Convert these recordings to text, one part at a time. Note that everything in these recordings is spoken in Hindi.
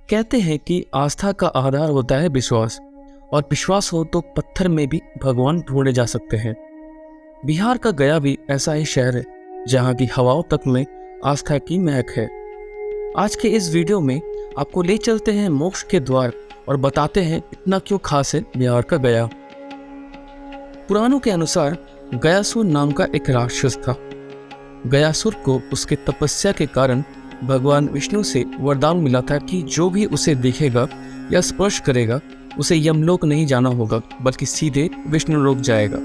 कहते हैं कि आस्था का आधार होता है विश्वास, और विश्वास हो तो पत्थर में भी भगवान ढूंढे जा सकते हैं। बिहार का गया भी ऐसा ही शहर है जहाँ की हवाओं तक में आस्था की महक है। आज के इस वीडियो में आपको ले चलते हैं मोक्ष के द्वार और बताते हैं इतना क्यों खास है बिहार का गया। पुराणों के अनुसार गयासुर नाम का एक राक्षस था। गयासुर को उसके तपस्या के कारण भगवान विष्णु से वरदान मिला था कि जो भी उसे देखेगा या स्पर्श करेगा उसे यमलोक नहीं जाना होगा, बल्कि सीधे विष्णु लोक जाएगा।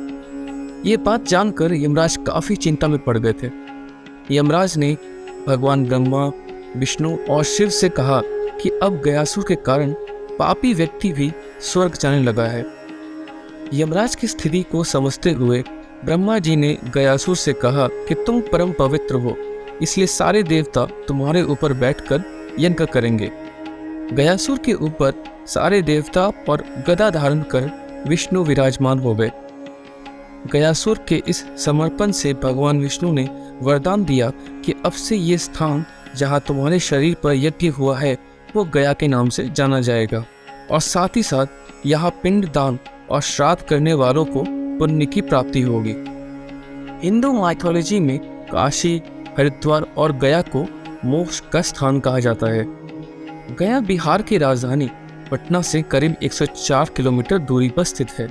ये बात जानकर यमराज काफी चिंता में पड़ गए थे। यमराज ने भगवान ब्रह्मा, विष्णु और शिव से कहा कि अब गयासुर के कारण पापी व्यक्ति भी स्वर्ग जाने लगा है। यमराज की स्थिति को समझते हुए ब्रह्मा जी ने गयासुर से कहा कि तुम परम पवित्र हो, इसलिए सारे देवता तुम्हारे ऊपर बैठकर यज्ञ करेंगे। गयासुर के ऊपर सारे देवता और गदा धारण कर विष्णु विराजमान हो गए। गयासुर के इस समर्पण से भगवान विष्णु ने वरदान दिया कि अब से ये स्थान जहाँ तुम्हारे शरीर पर यज्ञ हुआ है वो गया के नाम से जाना जाएगा, और साथ ही साथ यहाँ पिंड दान और श्राद्ध करने वालों को पुण्य की प्राप्ति होगी। हिंदू माइथोलॉजी में काशी, हरिद्वार और गया को मोक्ष का स्थान कहा जाता है। गया बिहार की राजधानी पटना से करीब 104 किलोमीटर दूरी पर स्थित है।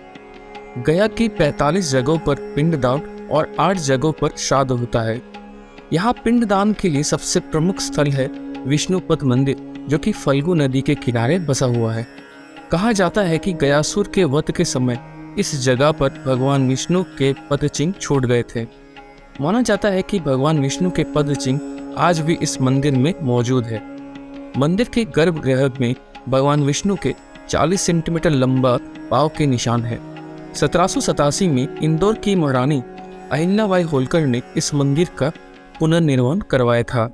गया की 45 जगहों पर पिंडदान और 8 जगहों पर श्राद्ध होता है। यहाँ पिंडदान के लिए सबसे प्रमुख स्थल है विष्णुपद मंदिर, जो कि फल्गु नदी के किनारे बसा हुआ है। कहा जाता है कि गयासुर के वध के समय इस जगह पर भगवान विष्णु के पदचिन्ह छोड़ गए थे। माना जाता है कि भगवान विष्णु के पदचिन्ह आज भी इस मंदिर में मौजूद है। मंदिर के गर्भगृह में भगवान विष्णु के 40 सेंटीमीटर लंबा पांव के निशान है। 1787 में इंदौर की महारानी अहिल्याबाई होलकर ने इस मंदिर का पुनर्निर्माण करवाया था।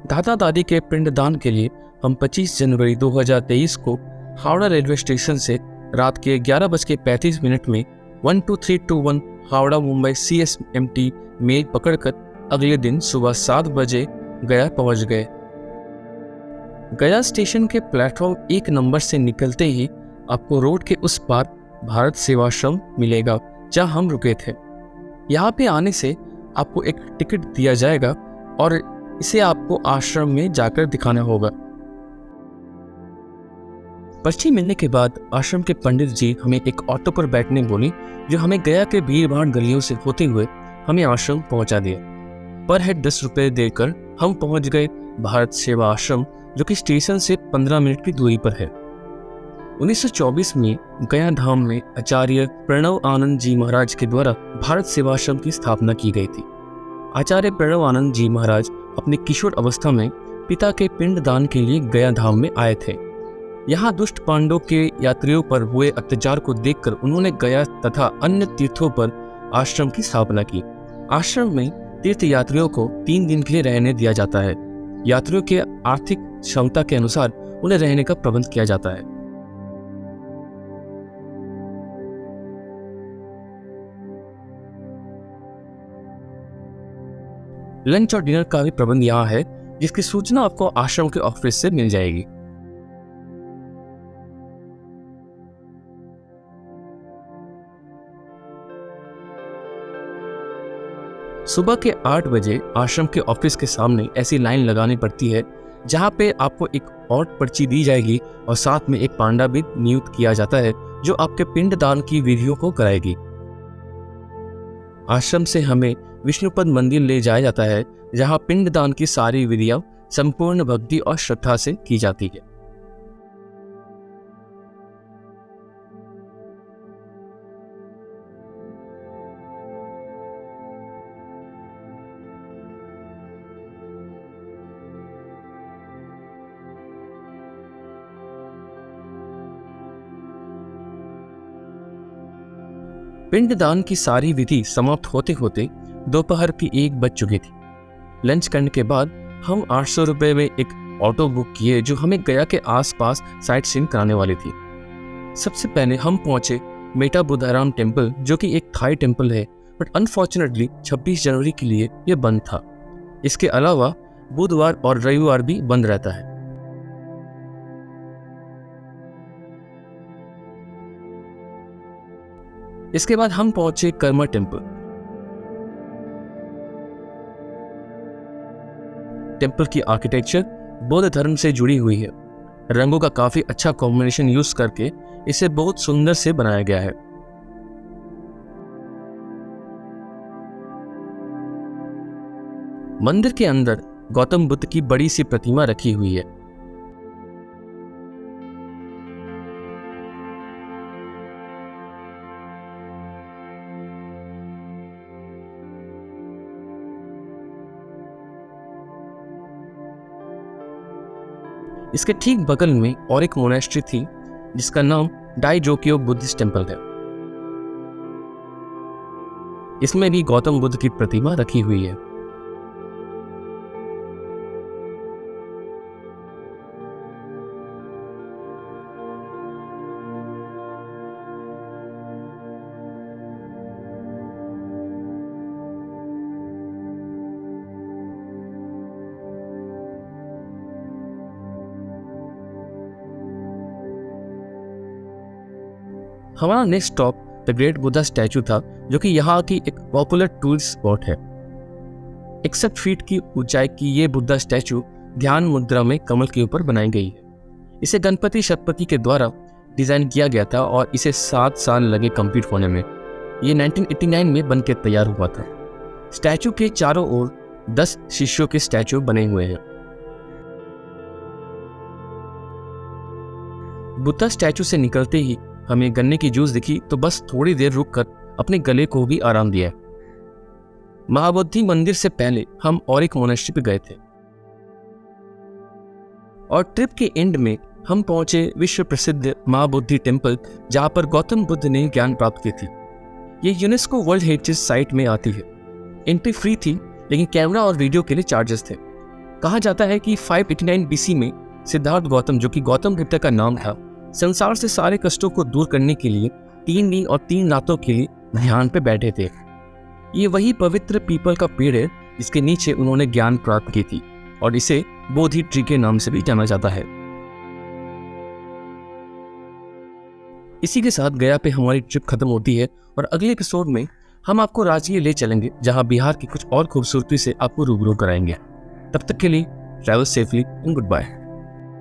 दादा दादी के पिंडदान के लिए हम 25 जनवरी 2023 को हावड़ा रेलवे स्टेशन से रात के 11:35 में 12321 हावड़ा मुंबई CSMT मेल पकड़कर अगले दिन सुबह 7 बजे गया पहुंच गए। गया स्टेशन के प्लेटफॉर्म 1 नंबर से निकलते ही आपको रोड के उस पार भारत सेवाश्रम मिलेगा, जहां हम रुके थे। यहाँ पे आने से आपको एक टिकट दिया जाएगा और इसे आपको आश्रम में जाकर दिखाना होगा। पर्ची मिलने के बाद आश्रम के पंडित जी हमें एक ऑटो पर बैठने बोली, जो हमें गया के भीड़ भाड़ गलियों से होते हुए हमें आश्रम पहुंचा दिया। पर हेड 10 रुपये देकर हम पहुंच गए भारत सेवा आश्रम, जो कि स्टेशन से 15 मिनट की दूरी पर है। 1924 में गया धाम में आचार्य प्रणव आनंद जी महाराज के द्वारा भारत सेवाश्रम की स्थापना की गई थी। आचार्य प्रणव आनंद जी महाराज अपने किशोर अवस्था में पिता के पिंड दान के लिए गया धाम में आए थे। यहाँ दुष्ट पांडवों के यात्रियों पर हुए अत्याचार को देखकर उन्होंने गया तथा अन्य तीर्थों पर आश्रम की स्थापना की। आश्रम में तीर्थ यात्रियों को 3 दिन के लिए रहने दिया जाता है। यात्रियों के आर्थिक क्षमता के अनुसार उन्हें रहने का प्रबंध किया जाता है। लंच और डिनर का भी प्रबंध यहाँ है, जिसकी सूचना आपको आश्रम के ऑफिस से मिल जाएगी। सुबह के 8 बजे आश्रम के ऑफिस के सामने ऐसी लाइन लगानी पड़ती है, जहाँ पे आपको एक और पर्ची दी जाएगी और साथ में एक पांडा भी नियुक्त किया जाता है, जो आपके पिंडदान की विधियों को कराएगी। आश्रम से हमें विष्णुपद मंदिर ले जाया जाता है, जहाँ पिंडदान की सारी विधियां संपूर्ण भक्ति और श्रद्धा से की जाती है। पिंडदान की सारी विधि समाप्त होते होते दोपहर की 1 बज चुकी थी। लंच करने के बाद हम 800 रुपये में एक ऑटो बुक किए, जो हमें गया के आसपास साइट सीइंग कराने वाली थी। सबसे पहले हम पहुंचे मेटा बुद्धाराम टेम्पल, जो कि एक थाई टेम्पल है, बट अनफॉर्चुनेटली 26 जनवरी के लिए यह बंद था। इसके अलावा बुधवार और रविवार भी बंद रहता है। इसके बाद हम पहुंचे कर्मा टेम्पल। टेम्पल की आर्किटेक्चर बौद्ध धर्म से जुड़ी हुई है। रंगों का काफी अच्छा कॉम्बिनेशन यूज करके इसे बहुत सुंदर से बनाया गया है। मंदिर के अंदर गौतम बुद्ध की बड़ी सी प्रतिमा रखी हुई है। इसके ठीक बगल में और एक मोनेस्ट्री थी जिसका नाम डाइजोकियो बुद्धिस्ट टेम्पल है। इसमें भी गौतम बुद्ध की प्रतिमा रखी हुई है। हमारा next stop the great Buddha statue था, जो कि यहाँ की एक पॉपुलर टूरिस्ट स्पॉट है। 61 फीट की ऊंचाई की ये बुद्धा स्टैचू ध्यान मुद्रा में कमल के ऊपर बनाई गई है। इसे गणपति शतपथी के द्वारा डिजाइन किया गया था और इसे 7 साल लगे कंप्लीट होने में। ये 1989 में बनकर तैयार हुआ था। स्टैचू के चारों ओर 10 शिष्यों के स्टैचू बने हुए हैं। बुद्धा स्टैचू से निकलते ही हमें गन्ने की जूस दिखी, तो बस थोड़ी देर रुककर अपने गले को भी आराम दिया। महाबोधि मंदिर से पहले हम और एक मोनेस्ट्री पे गए थे और ट्रिप के एंड में हम पहुंचे विश्व प्रसिद्ध महाबोधि टेम्पल, जहां पर गौतम बुद्ध ने ज्ञान प्राप्त की थी। ये यूनेस्को वर्ल्ड हेरिटेज साइट में आती है। एंट्री फ्री थी, लेकिन कैमरा और वीडियो के लिए चार्जेस थे। कहा जाता है कि 589 बीसी में सिद्धार्थ गौतम, जो कि गौतम बुद्ध का नाम था, संसार से सारे कष्टों को दूर करने के लिए 3 दिन और 3 रातों के लिए ध्यान पे बैठे थे। ये वही पवित्र पीपल का पेड़ है जिसके नीचे उन्होंने ज्ञान प्राप्त की थी और इसे बोधि ट्री के नाम से भी जाना जाता है। इसी के साथ गया पे हमारी ट्रिप खत्म होती है और अगले एपिसोड में हम आपको राजगीर ले चलेंगे, जहां बिहार की कुछ और खूबसूरती से आपको रूबरू कराएंगे। तब तक के लिए travel safely and good bye.